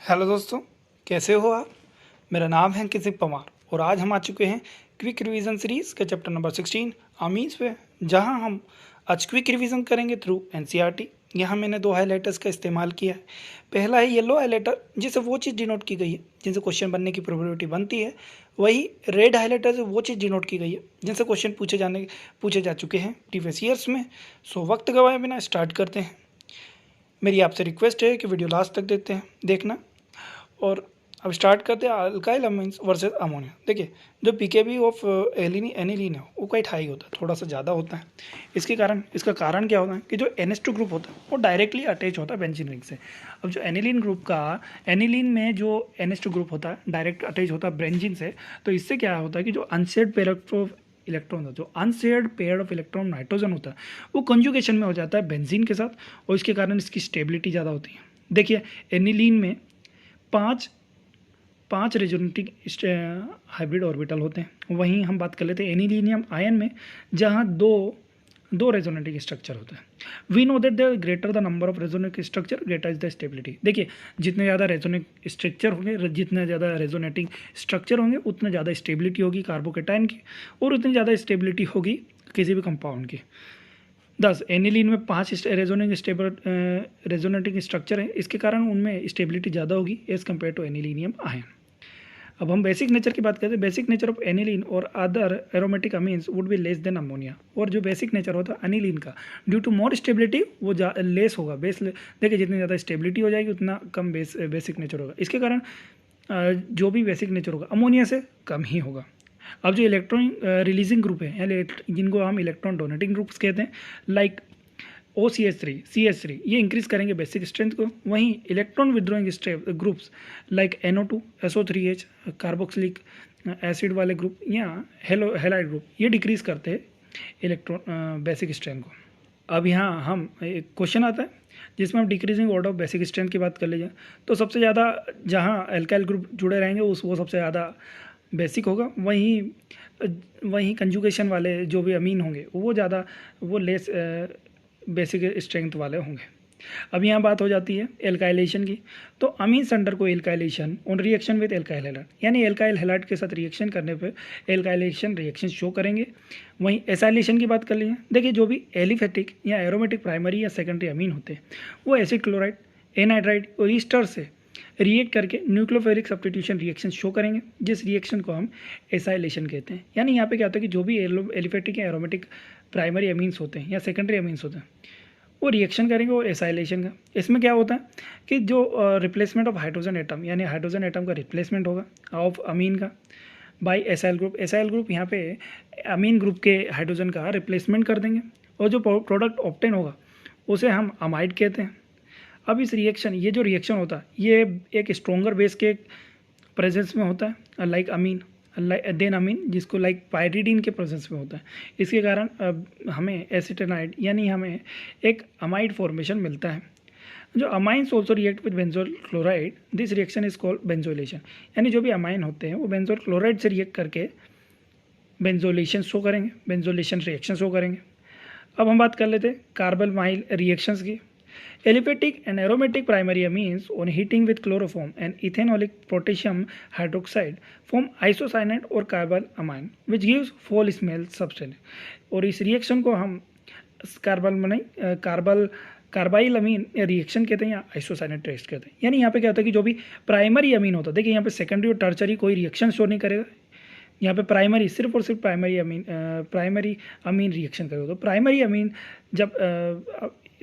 Hello दोस्तों, कैसे हो आप। मेरा नाम है अंकित सिंह पवार और आज हम आ चुके हैं क्विक रिवीजन सीरीज़ के चैप्टर नंबर 16 अमीन्स पे, जहां हम आज क्विक रिवीजन करेंगे थ्रू एनसीईआरटी। यहाँ मैंने दो हाइलाइटर्स का इस्तेमाल किया है। पहला है येलो हाइलाइटर, जिसे वो चीज़ डिनोट की गई है जिनसे क्वेश्चन बनने की प्रोबेबिलिटी बनती है। वही रेड हाइलाइटर से वो चीज़ डिनोट की गई है जिनसे क्वेश्चन पूछे जा चुके हैं प्रीवियस ईयर्स में। सो वक्त गवाए बिना स्टार्ट करते हैं। मेरी आपसे रिक्वेस्ट है कि वीडियो लास्ट तक देखना। और अब स्टार्ट करते हैं अल्काइल अमीन्स वर्सेस अमोनिया। देखिए, जो पीकेबी ऑफ एनिलीन है वो क्वाइट हाई होता है, थोड़ा सा ज़्यादा होता है। इसका कारण क्या होता है कि जो NH2 ग्रुप होता है वो डायरेक्टली अटैच होता है बेंजीन रिंग से। अब जो एनिलीन में जो NH2 ग्रुप होता है डायरेक्ट अटैच होता है बेंजीन से, तो इससे क्या होता है कि जो अनशेयर्ड पेयर ऑफ इलेक्ट्रॉन, जो unshared pair of electron nitrogen होता है वो कंजुगेशन में हो जाता है बेंजीन के साथ, और इसके कारण इसकी स्टेबिलिटी ज़्यादा होती है। देखिए, एनिलीन में पाँच रेजोनेटिंग हाइब्रिड ऑर्बिटल होते हैं। वहीं हम बात कर लेते हैं एनिलीनियम आयन में, जहां दो रेजोनेटिंग स्ट्रक्चर होता है। We know that the greater the number of resonating structure greater is the stability. देखिए, जितने ज़्यादा रेजोनेटिंग स्ट्रक्चर होंगे, जितने ज़्यादा रेजोनेटिंग स्ट्रक्चर होंगे उतने ज़्यादा स्टेबिलिटी होगी कार्बोकेटाइन की, और उतनी ज़्यादा स्टेबिलिटी होगी किसी भी कंपाउंड की। 10 एनिलीन में 5 रेजोनेटिंग स्ट्रक्चर है, इसके कारण उनमें स्टेबिलिटी ज़्यादा होगी as compare to anilinium ion. अब हम बेसिक नेचर की बात करते हैं। बेसिक नेचर ऑफ एनिलीन और other aromatic amines would be less than ammonia. और जो बेसिक नेचर होता है अनिलीन का, ड्यू टू मोर स्टेबिलिटी वो लेस होगा। देखिए, जितनी ज़्यादा स्टेबिलिटी हो जाएगी उतना कम बेसिक नेचर होगा। इसके कारण जो भी बेसिक नेचर होगा अमोनिया से कम ही होगा। अब जो इलेक्ट्रॉन रिलीजिंग ग्रुप है, जिनको हम इलेक्ट्रॉन डोनेटिंग ग्रुप्स कहते हैं, लाइक OCH3, CH3, ये इंक्रीज करेंगे बेसिक स्ट्रेंथ को। वहीं electron withdrawing groups like NO2, SO3H, carboxylic acid वाले ग्रुप या हेलाइड ग्रुप, ये डिक्रीज करते हैं इलेक्ट्रॉन बेसिक स्ट्रेंथ को। अब यहाँ हम एक क्वेश्चन आता है जिसमें हम decreasing order of basic strength की बात कर लीजिए, तो सबसे ज़्यादा जहाँ एल्काइल ग्रुप जुड़े रहेंगे वो सबसे ज़्यादा बेसिक होगा। वहीं कंजुगेशन वाले जो भी अमीन होंगे वो लेस बेसिक स्ट्रेंथ वाले होंगे। अब यहाँ बात हो जाती है एल्काइलेशन की। तो अमीन्स अंडर को alkylation on reaction with alkyl halide, यानी एल्काइल हैलाइड के साथ रिएक्शन करने पे एल्काइलेशन रिएक्शन शो करेंगे। वहीं एसाइलेशन की बात कर लीजिए। देखिए, जो भी एलिफेटिक या एरोमेटिक प्राइमरी या सेकेंडरी अमीन होते हैं वो एसिड क्लोराइड, एनाइड्राइड और ईस्टर से रिएक्ट करके न्यूक्लियोफिलिक सब्स्टिट्यूशन रिएक्शन शो करेंगे, जिस रिएक्शन को हम एसाइलेशन कहते हैं। यानी यहाँ पे क्या होता है कि जो भी एलिफेटिक या एरोमेटिक प्राइमरी अमीन्स होते हैं या सेकेंडरी अमीन्स होते हैं वो रिएक्शन करेंगे और एसाइलेशन का। इसमें क्या होता है कि जो रिप्लेसमेंट ऑफ हाइड्रोजन एटम, यानी हाइड्रोजन एटम का रिप्लेसमेंट होगा ऑफ अमीन का by acyl group. Acyl group यहाँ पे अमीन ग्रुप के हाइड्रोजन का रिप्लेसमेंट कर देंगे, और जो प्रोडक्ट ऑब्टेन होगा उसे हम अमाइड कहते हैं। अब ये जो रिएक्शन होता है ये एक स्ट्रोंगर बेस के प्रेजेंस में होता है, लाइक अमीन, जिसको लाइक पायरिडीन के प्रेजेंस में होता है। इसके कारण हमें एसिटेनाइड यानी हमें एक अमाइड फॉर्मेशन मिलता है। जो amines also react with benzoyl chloride, this reaction is called benzoylation. यानी जो भी अमाइन होते हैं वो बेंजोल क्लोराइड से रिएक्ट करके बेंजोलेशन रिएक्शन शो करेंगे। अब हम बात कर लेते हैं कार्बोमाइल रिएक्शंस की। Aliphatic and aromatic primary amines on heating with chloroform and ethanolic potassium hydroxide form isocyanate or carbonyl amine which gives foul smell substance। और इस रिएक्शन को हम कार्बाइल अमीन रिएक्शन कहते हैं या आइसोसाइनेट टेस्ट कहते हैं। यानी यहाँ पे क्या होता है कि जो भी प्राइमरी अमीन होता है, देखिए यहाँ पे सेकेंडरी और टर्चरी कोई रिएक्शन शो नहीं करेगा। यहाँ पे प्राइमरी सिर्फ और सिर्फ प्राइमरी अमीन रिएक्शन करेगा। तो प्राइमरी अमीन जब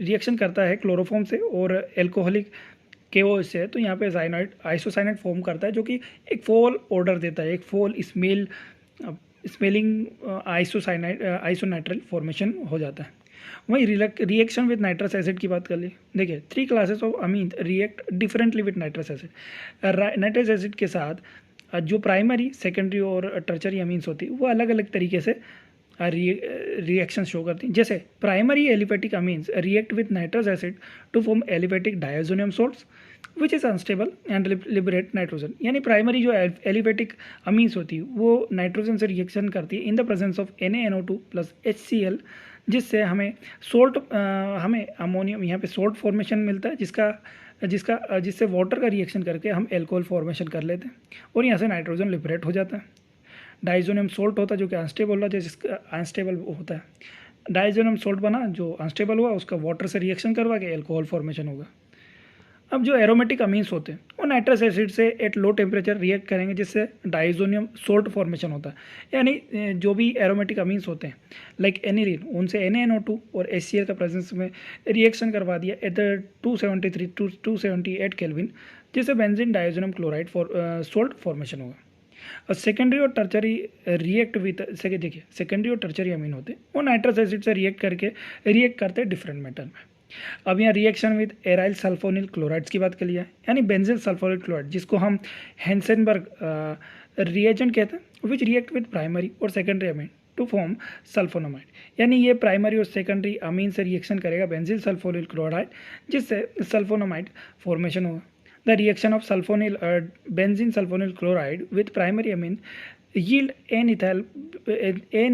रिएक्शन करता है क्लोरोफॉर्म से और एल्कोहलिक KO से, तो यहाँ पे आइसोसाइनेट फॉर्म करता है, जो कि एक फोल ऑर्डर देता है, एक फोल स्मेलिंग आइसोनाइट्रल फॉर्मेशन हो जाता है। वहीं रिएक्शन विद नाइट्रस एसिड की बात कर ली। देखिए, 3 classes of amine react differently with nitrous acid. Nitrous acid के साथ जो प्राइमरी, सेकेंडरी और टर्चरी अमीन्स होती है वो अलग अलग तरीके से रिएक्शन शो करती हैं। जैसे primary aliphatic amines react with nitrous acid to form aliphatic diazonium salts which is unstable and liberate nitrogen. यानी प्राइमरी जो एलिफेटिक अमीन्स होती है वो नाइट्रोजन से रिएक्शन करती है in the presence of NaNO2 plus HCl, जिससे हमें अमोनियम यहाँ पे सोल्ट फॉर्मेशन मिलता है, जिसका जिससे वाटर का रिएक्शन करके हम एल्कोहल फॉर्मेशन कर लेते हैं और यहाँ से नाइट्रोजन लिबरेट हो जाता है। डाइजोनियम सोल्ट होता है जो कि अनस्टेबल होता है, जिसका अनस्टेबल होता है। डाइजोनियम सोल्ट बना जो अनस्टेबल हुआ, उसका वाटर से रिएक्शन करवा के एल्कोहल फॉर्मेशन होगा। अब जो एरोमेटिक अमीन्स होते हैं वो नाइट्रस एसिड से एट लो टेम्परेचर रिएक्ट करेंगे, जिससे डाइजोनियम सोल्ट फॉर्मेशन होता है। यानी जो भी एरोमेटिक अमीन्स होते हैं लाइक एनिलीन, उनसे NaNO2 और HCl का प्रेजेंस में रिएक्शन करवा दिया एट 273 टू 278 केल्विन, जिससे benzene diazonium chloride salt formation होगा। और सेकेंडरी और टर्चरी रिएक्ट विद देखिए सेकेंडरी और टर्चरी अमीन होते हैं वो नाइट्रस एसिड से रिएक्ट करते हैं डिफरेंट मेटल में। अब यहाँ reaction with aryl sulphonyl chlorides की बात कर लिया है, यानी बेंजीन सल्फोनिल क्लोराइड, जिसको हम हेंसेनबर्ग रिएजेंट कहते हैं, विच रिएक्ट विद प्राइमरी और secondary amine to form sulphonamide. यानी ये प्राइमरी और सेकेंडरी अमीन से रिएक्शन करेगा बेंजीन सल्फोनिल क्लोराइड, जिससे सल्फोनामाइड फॉर्मेशन होगा। The reaction of benzene sulphonyl chloride with primary amine yield N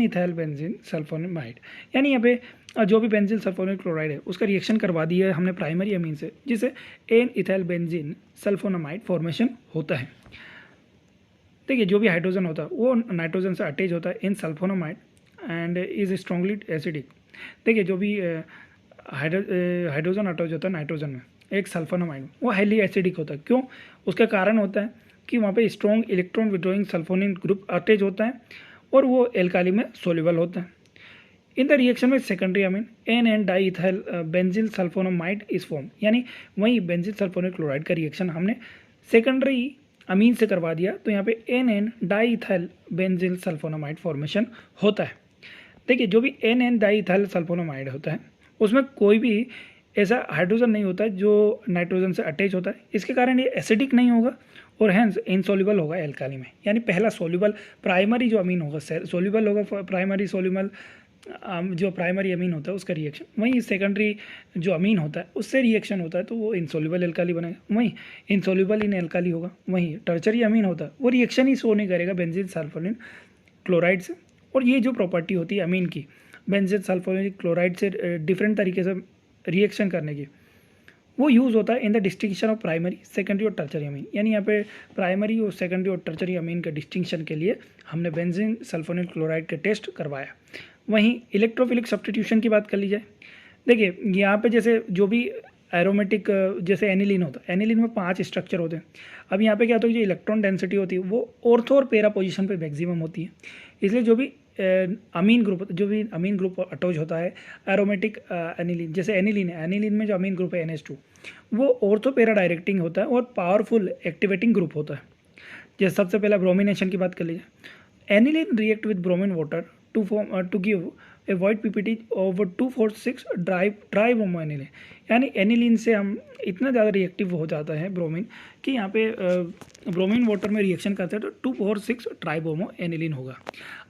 ethyl benzene sulphonamide. यानी यहाँ पे जो भी बेंजीन सल्फोनिल क्लोराइड है उसका रिएक्शन करवा दिया है हमने प्राइमरी अमीन से, जिससे N ethyl benzene sulphonamide formation होता है। देखिए जो भी हाइड्रोजन होता है वो नाइट्रोजन से अटैच होता है in sulphonamide and is strongly acidic. देखिए जो भी हाइड्रोजन अटैच होता है नाइट्रोजन में एक सल्फोनामाइड, वो हाईली एसिडिक होता है। क्यों? उसका कारण होता है कि वहाँ पे strong electron withdrawing sulphonyl group attach होता है और वो एल्काली में सोल्यूबल होता है। इन द रिएक्शन में secondary amine N di ethyl benzene sulphonamide is form. यानी वही बेंजीन सल्फोनिल क्लोराइड का रिएक्शन हमने सेकेंडरी अमीन से करवा दिया, तो यहाँ पे N di ethyl benzene sulphonamide formation होता है। देखिए जो भी एन डाई इथाइल सल्फोनामाइड होता है उसमें कोई भी ऐसा हाइड्रोजन नहीं होता है जो नाइट्रोजन से अटैच होता है। इसके कारण ये एसिडिक नहीं होगा और हैंस इनसोल्यूबल होगा एल्काली में। यानी पहला सोल्यूबल प्राइमरी जो अमीन होगा सोल्यूबल होगा, प्राइमरी सोल्यूबल जो प्राइमरी अमीन होता है उसका रिएक्शन, वहीं सेकेंडरी जो अमीन होता है उससे रिएक्शन होता है तो वो इनसोल्यूबल एल्काली बनेगा, वहीं इनसोल्यूबल इन एल्काली होगा। वहीं टर्चरी अमीन होता है वो रिएक्शन ही शो नहीं करेगा बेंजीन सल्फोनिल क्लोराइड से। और ये जो प्रॉपर्टी होती है अमीन की बेंजीन सल्फोनिल क्लोराइड से डिफरेंट तरीके से रिएक्शन करने की, वो यूज़ होता है in the distinction of primary secondary और टर्चरी अमीन। यानी यहाँ पे प्राइमरी और सेकेंडरी और टर्चरी अमीन के डिस्टिंक्शन के लिए हमने बेंजीन सल्फोनिल क्लोराइड के टेस्ट करवाया। वहीं इलेक्ट्रोफिलिक सब्स्टिट्यूशन की बात कर ली जाए, देखिए यहाँ पे जैसे जो भी एरोमेटिक जैसे एनिलीन होता है, एनिलीन में 5 स्ट्रक्चर होते हैं। अब यहाँ पे क्या होता है, जो इलेक्ट्रॉन डेंसिटी होती है वो ऑर्थो और पेरा पोजीशन पे मैक्सिमम होती है। इसलिए जो भी अमीन ग्रुप अटैच होता है एरोमेटिक एनिलीन, जैसे एनिलीन है, एनिलीन में जो अमीन ग्रुप है NH2 वो ऑर्थो पेरा डायरेक्टिंग होता है और पावरफुल एक्टिवेटिंग ग्रुप होता है। जैसे सबसे पहला ब्रोमिनेशन की बात कर लीजिए, aniline react with bromine water to give a white PPT over 2,4,6 tribromo aniline. यानी एनिलीन से हम इतना ज़्यादा रिएक्टिव हो जाता है ब्रोमीन कि यहाँ पे ब्रोमीन वाटर में रिएक्शन करते हैं तो 2,4,6 ट्राइब्रोमो एनिलीन होगा।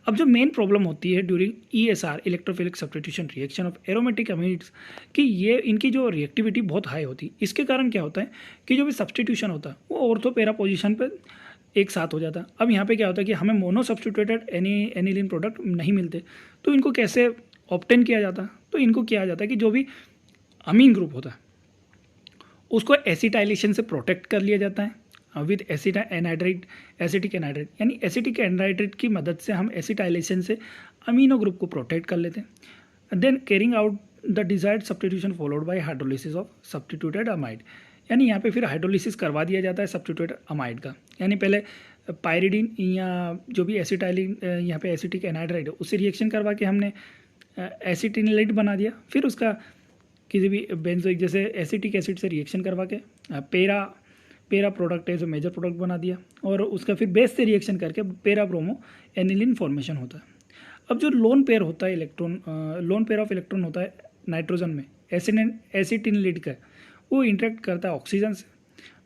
अब जो मेन प्रॉब्लम होती है during ESR electrophilic substitution reaction of aromatic amines कि ये इनकी जो रिएक्टिविटी बहुत हाई होती है। इसके कारण क्या होता है कि जो भी सब्स्टिट्यूशन होता है वो ऑर्थो पेरा पोजीशन पर एक साथ हो जाता है। अब यहाँ पे क्या होता है कि हमें मोनो सब्स्टिट्यूटेड एनिलीन प्रोडक्ट नहीं मिलते, तो इनको कैसे ऑब्टेन किया जाता है? तो इनको किया जाता है कि जो भी अमीन ग्रुप होता है उसको एसिटाइलेशन से प्रोटेक्ट कर लिया जाता है विद एसिटिक एनहाइड्रेट। यानी एसिटिक एनहाइड्रेट की मदद से हम एसिटाइलेशन से अमीनो ग्रुप को प्रोटेक्ट कर लेते हैं। Then carrying out the desired substitution followed by hydrolysis of substituted amide. यानी यहाँ पे फिर हाइड्रोलिसिस करवा दिया जाता है सब्स्टिट्यूटेड अमाइड का। यानी पहले पायरिडीन या जो भी एसिटाइलिन यहाँ पे एसिटिक एनहाइड्रेट है उससे रिएक्शन करवा के हमने एसिटिनिलेट बना दिया। फिर उसका किसी भी बेंजोइक जैसे एसिटिक एसिड से रिएक्शन करवा के पेरा प्रोडक्ट है जो मेजर प्रोडक्ट बना दिया और उसका फिर बेस से रिएक्शन करके पेरा ब्रोमो एनिलीन फॉर्मेशन होता है। अब जो लोन पेयर होता है लोन पेयर ऑफ इलेक्ट्रॉन होता है नाइट्रोजन में एसिटिनिलेट का, वो इंटरेक्ट करता है ऑक्सीजन से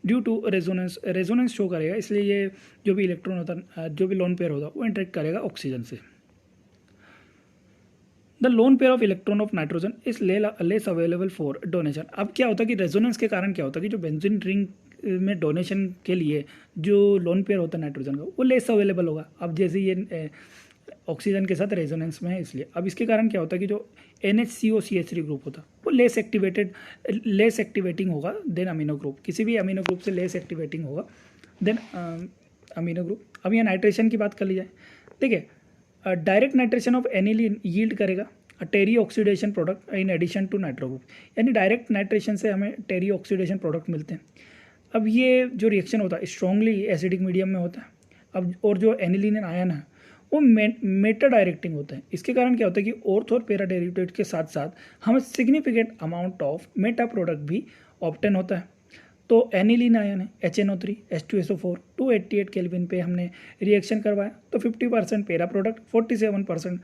ड्यू टू रेजोनेंस शो करेगा। इसलिए ये जो भी इलेक्ट्रॉन होता है जो भी लोन पेयर होता है वो इंटरेक्ट करेगा ऑक्सीजन से। The lone pair of electron of nitrogen is less available for donation. अब क्या होता है कि रेजोनेंस के कारण क्या होता है कि जो बेंजीन रिंग में डोनेशन के लिए जो लोन पेयर होता है नाइट्रोजन का वो लेस अवेलेबल होगा। अब जैसे ये ऑक्सीजन के साथ रेजोनेंस में है इसलिए। अब इसके कारण क्या होता है कि जो NHCOCH3 ग्रुप होता है वो लेस एक्टिवेटिंग होगा देन अमीनो ग्रुप, किसी भी अमीनो ग्रुप से लेस एक्टिवेटिंग होगा देन अमीनो ग्रुप। अब यहाँ नाइट्रेशन की बात कर ली जाए, देखिए direct nitration of aniline yield करेगा tarry oxidation product in addition to nitro group, यानी डायरेक्ट नाइट्रेशन से हमें टेरी ऑक्सीडेशन प्रोडक्ट मिलते हैं। अब ये जो रिएक्शन होता है स्ट्रांगली एसिडिक मीडियम में होता है। अब और जो एनिलीन आयन है वो मेटा डायरेक्टिंग होता है, इसके कारण क्या होता है कि ऑर्थो और पैरा डेरिवेटिव के साथ साथ हमें significant amount of Meta product भी ऑब्टेन होता है। तो एनिलीन आयन है HNO3 H2SO4 288 केल्विन पे हमने रिएक्शन करवाया तो 50% पैरा प्रोडक्ट, 47%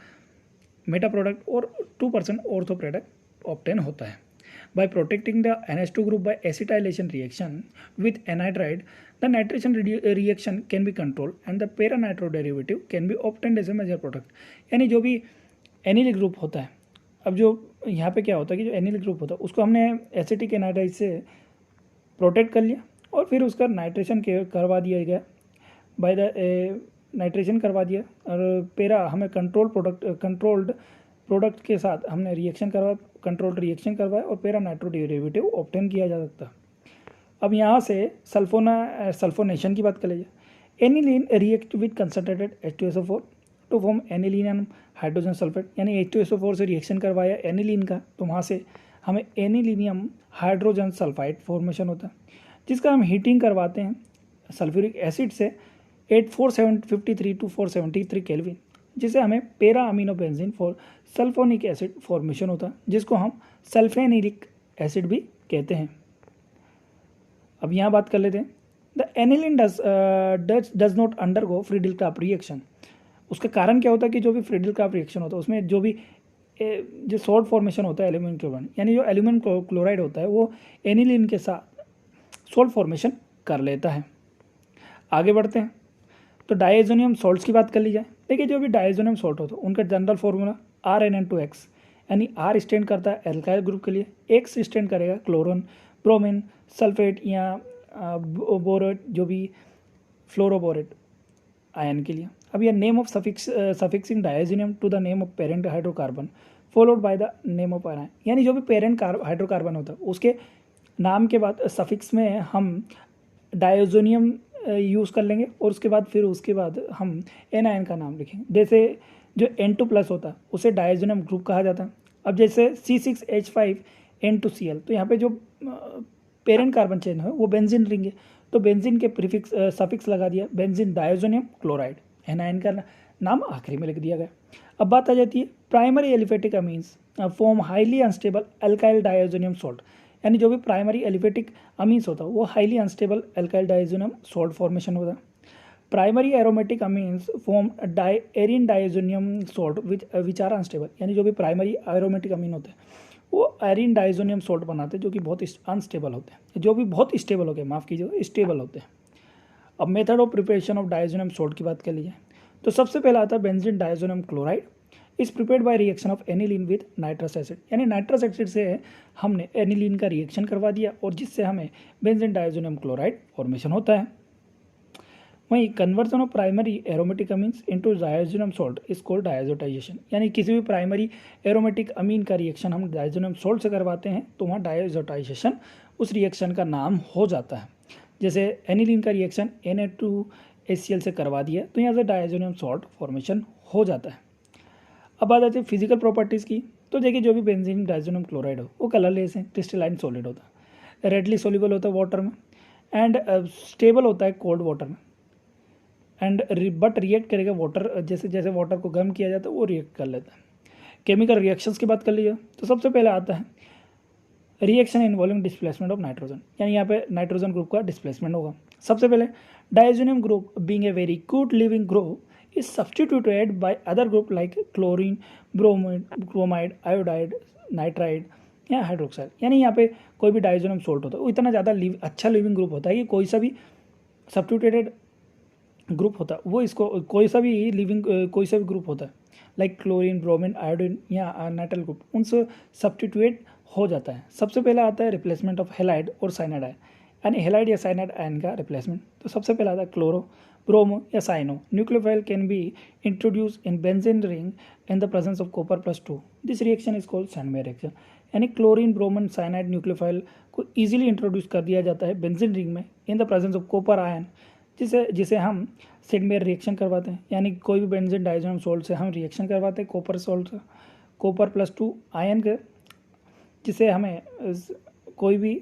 मेटा प्रोडक्ट और 2% ऑर्थो प्रोडक्ट ऑब्टेन होता है। By protecting the NH2 group by acetylation reaction with anhydride, the nitration reaction can be controlled and the para-nitro derivative can be obtained as a major product। यानी जो भी एनिल group होता है, अब जो यहाँ पे क्या होता है कि जो एनिल ग्रुप होता है उसको हमने एसिटिक एनाइड्राइड से प्रोटेक्ट कर लिया और फिर उसका नाइट्रेशन करवा दिया और पेरा हमें कंट्रोल्ड प्रोडक्ट के साथ हमने कंट्रोल्ड रिएक्शन करवाया और पैरा नाइट्रो डेरिवेटिव ऑब्टेन किया जा सकता। अब यहाँ से सल्फोनेशन की बात कर लीजिए। Aniline react with concentrated H2SO4 to form anilinium hydrogen sulphate, यानी H2SO4 से रिएक्शन करवाया एनिलीन का तो वहाँ से हमें एनिलीनियम हाइड्रोजन सल्फाइड फॉर्मेशन होता है, जिसका हम हीटिंग करवाते हैं सल्फ्यूरिक एसिड से 453 to 473 केल्विन, जिसे हमें para amino benzene for sulphonic acid formation होता है, जिसको हम सल्फेनिलिक एसिड भी कहते हैं। अब यहाँ बात कर लेते हैं the aniline does not undergo Friedel Crafts reaction. उसका कारण क्या होता है कि जो भी फ्रीडिल-क्राफ्ट रिएक्शन होता है उसमें जो भी जो सॉल्ट फॉर्मेशन होता है एल्यूमिनियम क्लोराइड, यानी जो एल्यूमिनियम क्लोराइड होता है वो एनिलीन के साथ सॉल्ट फॉर्मेशन कर लेता है। आगे बढ़ते हैं तो डायजोनियम सॉल्ट्स की बात कर ली जाए। देखिए जो भी डायजोनियम सॉल्ट होता है उनका जनरल फार्मूला RNN2X, यानी R स्टैंड करता है एल्काइल ग्रुप के लिए, X स्टैंड करेगा क्लोरोन, ब्रोमीन, सल्फेट या बोरेट जो भी फ्लोरोबोरेट आयन के लिए। अब यह name of suffixing diazonium to the name of parent hydrocarbon followed by the name of ion, यानी जो भी पेरेंट हाइड्रोकार्बन होता है उसके नाम के बाद सफिक्स में हम डायजोनियम यूज़ कर लेंगे और उसके बाद हम एनायन का नाम लिखेंगे। जैसे जो N2+ होता है उसे डायजोनियम ग्रुप कहा जाता है। अब जैसे C6H5N2Cl, तो यहाँ पे जो पेरेंट कार्बन चेन है वो बेंजीन रिंग है, तो बेंजीन के प्रीफिक्स सफिक्स लगा दिया बेंजीन डायजोनियम क्लोराइड, एनायन का नाम आखिरी में लिख दिया गया। अब बात आ जाती है primary aliphatic amines form highly unstable alkyl diazonium salt, यानी जो भी प्राइमरी एलिफेटिक अमीन्स होता है वो highly unstable alkyl diazonium salt formation होता है। Primary aromatic amines form arene diazonium salt which are unstable, यानी जो भी प्राइमरी एरोमेटिक अमीन होते हैं वो एरिन डायजोनियम सॉल्ट बनाते हैं जो कि बहुत अनस्टेबल होते हैं, जो भी बहुत स्टेबल होते हैं, माफ़ कीजिएगा, स्टेबल होते हैं। अब method of preparation of diazonium salt की बात कर लीजिए तो सबसे पहला आता है benzene diazonium chloride is prepared by reaction of aniline with nitrous acid, यानी नाइट्रस एसिड से हमने एनिलीन का रिएक्शन करवा दिया और जिससे हमें बेंजीन डायजोनियम क्लोराइड फॉर्मेशन होता है। वहीं conversion of primary aromatic amines into diazonium salt is called डायजोटाइजेशन, यानी किसी भी प्राइमरी एरोमेटिक अमीन का रिएक्शन हम डायजोनियम सॉल्ट से करवाते हैं तो वहाँ डायजोटाइजेशन उस रिएक्शन का नाम हो जाता है। जैसे एनिलीन का रिएक्शन Na2HCl से करवा दिया तो यहाँ से डायजोनियम सॉल्ट फॉर्मेशन हो जाता है। अब आ जाती है फिजिकल प्रॉपर्टीज़ की, तो देखिए जो भी बेंजीन डायजोनियम क्लोराइड हो वो कलरलेस है, क्रिस्टलाइन सॉलिड होता है, रेडली सोल्यूबल होता है वाटर में एंड स्टेबल होता है कोल्ड वाटर में एंड बट रिएक्ट करेगा वाटर, जैसे जैसे वाटर को गर्म किया जाता है वो रिएक्ट कर लेता है। केमिकल रिएक्शंस की बात कर लीजिए तो सबसे पहले आता है reaction involving displacement of nitrogen, यानी यहाँ पे नाइट्रोजन ग्रुप का डिस्प्लेसमेंट होगा। सबसे पहले diazonium group being a very good leaving group is substituted by other group like chlorine, bromide, iodide, nitride या हाइड्रोक्साइड, यानी यहाँ पे कोई भी डायजोनियम सॉल्ट होता है वो इतना ज़्यादा अच्छा लिविंग ग्रुप होता है कि कोई सा भी सब्स्टिट्यूटेड ग्रुप होता है वो इसको कोई सा भी ग्रुप होता है लाइक क्लोरीन, ब्रोमीन, आयोडीन या नाइट्राइल ग्रुप उनसे सब्स्टिट्यूट हो जाता है। सबसे पहले आता है रिप्लेसमेंट ऑफ हेलाइड और साइनाइड, यानी हेलाइड या साइनाइड आयन का रिप्लेसमेंट। तो सबसे पहला आता है क्लोरो, ब्रोमो या cyano. Nucleophile can be introduce in benzene ring in the presence of copper plus 2। This reaction is called Sandmeyer reaction. यानी क्लोरीन, ब्रोमन, साइनाइड न्यूक्लियोफाइल को इजीली इंट्रोड्यूस कर दिया जाता है बेंजीन रिंग में इन the presence of copper ion, जिसे हम Sandmeyer reaction करवाते हैं। यानी कोई भी बेंजीन डाइजोनियम सॉल्ट से हम रिएक्शन करवाते हैं कॉपर सॉल्ट से, कॉपर प्लस 2 आयन के, जिसे हमें कोई भी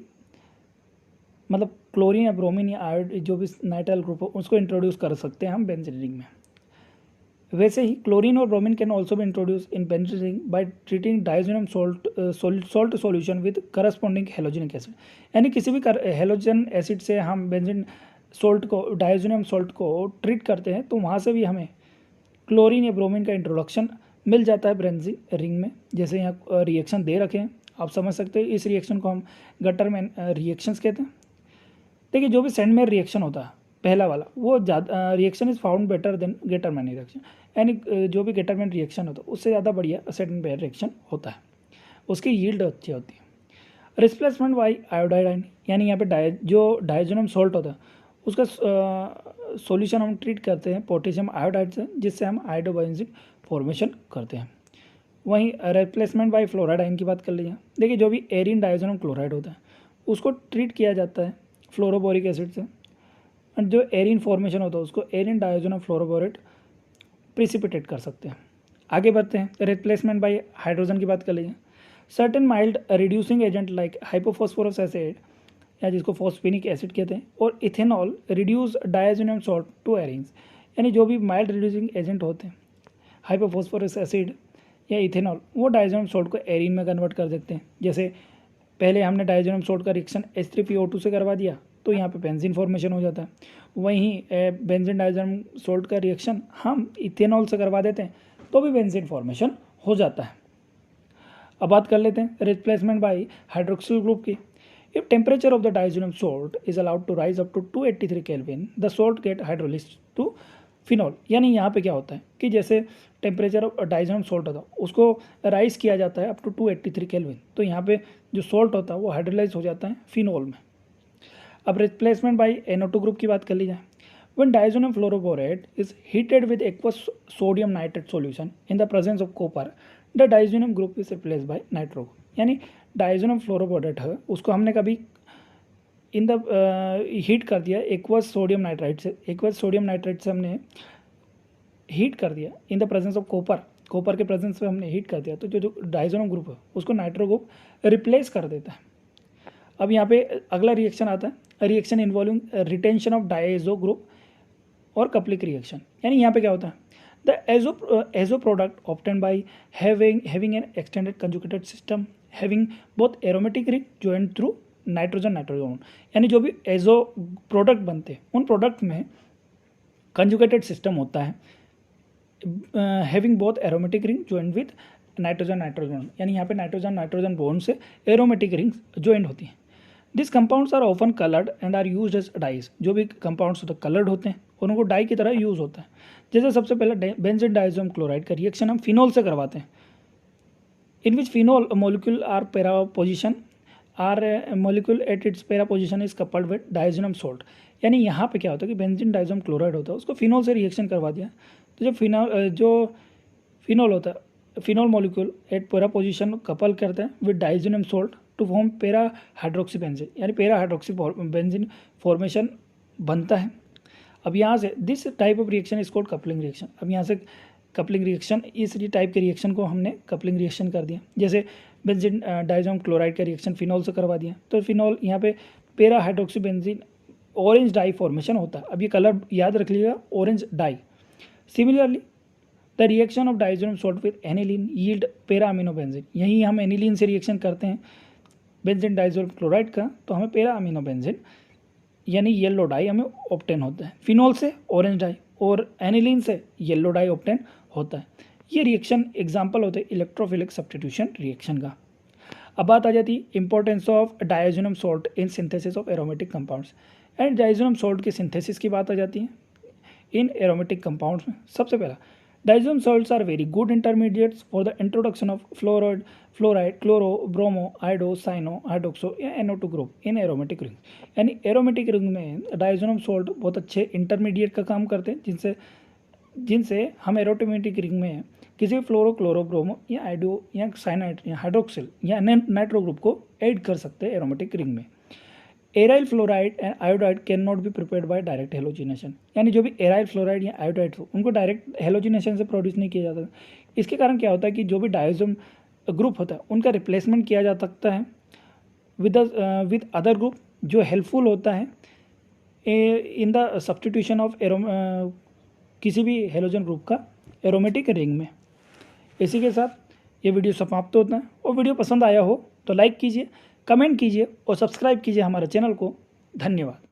मतलब क्लोरीन या ब्रोमीन या आयोड जो भी नाइट्राइल ग्रुप हो उसको इंट्रोड्यूस कर सकते हैं हम बेंजीन रिंग में। वैसे ही क्लोरीन और ब्रोमीन कैन ऑल्सो भी introduce in benzene ring by treating diazonium salt solution with corresponding halogenic acid. यानी किसी भी हेलोजन एसिड से हम बेंजीन सॉल्ट को, डाइजोनियम सॉल्ट को ट्रीट करते हैं तो वहाँ से भी हमें क्लोरीन या ब्रोमीन का इंट्रोडक्शन मिल जाता है बेंजीन रिंग में। जैसे यहाँ रिएक्शन दे रखे हैं, आप समझ सकते हैं। इस रिएक्शन को हम गटरमैन रिएक्शंस कहते हैं। देखिए जो भी सैंडमेयर रिएक्शन होता है पहला वाला, वो ज़्यादा reaction is found better than Gattermann reaction. यानी जो भी गेटरमैन रिएक्शन होता है उससे ज़्यादा बढ़िया सैंडमेयर रिएक्शन होता है, उसकी यील्ड अच्छी होती है। रिप्लेसमेंट बाय आयोडाइड आयन, यानी यहाँ पे जो डाइजोनियम सॉल्ट होता है उसका सॉल्यूशन हम ट्रीट करते हैं पोटेशियम आयोडाइड से, जिससे हम आयोडोबेंजीन फॉर्मेशन करते हैं। वहीं रिप्लेसमेंट बाय फ्लोराइड आयन की बात कर लीजिए। देखिए जो भी एरिन डाइजोनियम क्लोराइड होता है उसको ट्रीट किया जाता है फ्लोरोबोरिक एसिड से, और जो एरिन फॉर्मेशन होता है उसको एरिन डाइजोनियम फ्लोरोबोरेट प्रिसिपिटेट कर सकते हैं। आगे बढ़ते हैं, रिप्लेसमेंट बाय हाइड्रोजन की बात कर लीजिए। Certain mild reducing agent like hypophosphorous acid, या जिसको फॉस्फेनिक एसिड कहते हैं, और ethanol reduce diazonium salt to arenes. यानी जो भी माइल्ड रिड्यूसिंग एजेंट होते हैं, हाइपोफॉस्फोरस एसिड या इथेनॉल, वो डाइजोनियम सॉल्ट को एरिन में कन्वर्ट कर देते हैं। जैसे पहले हमने डाइजोनियम सॉल्ट का रिएक्शन H3PO2 से करवा दिया तो यहाँ पे बेंजीन फॉर्मेशन हो जाता है। वहीं बेंजीन डाइजोनियम सॉल्ट का रिएक्शन हम इथेनॉल से करवा देते हैं तो भी बेंजीन फॉर्मेशन हो जाता है। अब बात कर लेते हैं रिप्लेसमेंट बाय हाइड्रोक्सिल ग्रुप की। If temperature of the diazonium salt is allowed to rise up to 283 kelvin, the salt get hydrolysed to phenol. यानी यहाँ पे क्या होता है कि जैसे टेम्परेचर ऑफ डाइजोनियम सॉल्ट होता है उसको राइज किया जाता है अप टू 283 केल्विन, तो यहाँ पे जो सॉल्ट होता है वो हाइड्रोलाइज हो जाता है फिनॉल में। अब रिप्लेसमेंट बाय NO2 ग्रुप की बात कर ली जाए। When diazonium fluoroborate is heated with aqueous sodium nitrate solution in the presence of copper, the diazonium group is replace by nitro. यानी डाइजोनियम फ्लोरोबोरेट है उसको हमने कभी इन द हीट कर दिया एक्वस सोडियम नाइट्राइट से, एक्वस सोडियम नाइट्राइट से हमने हीट कर दिया इन the presence of copper, copper के प्रेजेंस में हमने हीट कर दिया, तो जो डाइजोनियम ग्रुप है उसको नाइट्रो ग्रुप रिप्लेस कर देता है। अब यहाँ पे अगला रिएक्शन आता है, reaction involving retention of Dizo group और कपलिक रिएक्शन। यानी यहाँ पे क्या होता है, the azo product obtained by having an extended conjugated system having both aromatic ring joined through nitrogen nitrogen. यानी जो भी एजो प्रोडक्ट बनते हैं उन प्रोडक्ट में कंजुगेटेड सिस्टम होता है having both aromatic ring joined with nitrogen nitrogen. यानी यहाँ पे नाइट्रोजन नाइट्रोजन बॉन्ड से एरोमेटिक रिंग्स जॉइंट होती हैं। This compounds are often coloured and are used as dyes. जो भी कंपाउंड्स होते हैं कलर्ड होते हैं और उनको डाई की तरह यूज़ होता है। जैसे सबसे पहले बेंजीन डाइजोनियम क्लोराइड का रिएक्शन हम फिनॉल से करवाते हैं, in which phenol molecule are para position molecule at its para position is coupled with diazonium salt. यानी यहाँ पे क्या होता है कि बेंजीन डाइजोनियम क्लोराइड होता है उसको फिनॉल से रिएक्शन करवा दिया, तो जो फिनॉल होता है phenol molecule at para position couple करते हैं with diazonium salt to form para hydroxy benzene. यानी पैरा हाइड्रोक्सी बेंजीन फॉर्मेशन बनता है। अब यहाँ से this type of reaction is called coupling reaction. अब यहाँ से कपलिंग रिएक्शन, इस टाइप के रिएक्शन को हमने कपलिंग रिएक्शन कर दिया। जैसे बेंजीन डाइजोनियम क्लोराइड का रिएक्शन फिनॉल से करवा दिया, तो फिनॉल यहाँ पे para hydroxy benzene orange dye formation होता है। अब ये कलर याद रख लीजिएगा, orange dye. Similarly the reaction of diazonium salt with aniline yield para amino benzene. यहीं हम एनिलीन से रिएक्शन करते हैं बेंजीन डाइजोनियम क्लोराइड का, तो हमें पैरा अमीनो बेंजीन यानी येलो डाई हमें ऑब्टेन होता है। फिनॉल से ऑरेंज डाई और एनिलीन से येलो डाई ऑब्टेन होता है। ये रिएक्शन एग्जाम्पल होते हैं इलेक्ट्रोफिलिक सब्स्टिट्यूशन रिएक्शन का। अब बात आ जाती है importance of diazonium salt in synthesis of aromatic compounds. And diazonium salt की सिंथेसिस की बात आ जाती है इन एरोमेटिक कंपाउंड्स में। सबसे पहला Diazonium salts are very good intermediates for the introduction of fluoride, chloro, bromo, iodo, cyano, hydroxo या NO2 group in aromatic ring. यानी एरोमेटिक रिंग में डायजोनियम सॉल्ट बहुत अच्छे इंटरमीडिएट का काम करते हैं जिनसे हम एरोमेटिक रिंग में किसी भी फ्लोरो, क्लोरो, ब्रोमो या आइडो या साइनाइड या हाइड्रोक्सिल या नाइट्रो ग्रुप को ऐड कर सकते हैं एरोमेटिक रिंग में। Aryl fluoride and iodide can not be prepared by direct halogenation. यानी जो भी एराइल फ्लोराइड या आयोडाइड हो उनको डायरेक्ट हेलोजिनेशन से प्रोड्यूस नहीं किया जाता। इसके कारण क्या होता है कि जो भी डायजोनियम ग्रुप होता है उनका रिप्लेसमेंट किया जा सकता है विद अदर ग्रुप जो हेल्पफुल होता है इन द सब्सटीट्यूशन ऑफ किसी भी हेलोजन ग्रुप का एरोमेटिक रिंग में। इसी के साथ ये वीडियो समाप्त होता है। और वीडियो पसंद आया हो तो लाइक कीजिए, कमेंट कीजिए और सब्सक्राइब कीजिए हमारे चैनल को। धन्यवाद।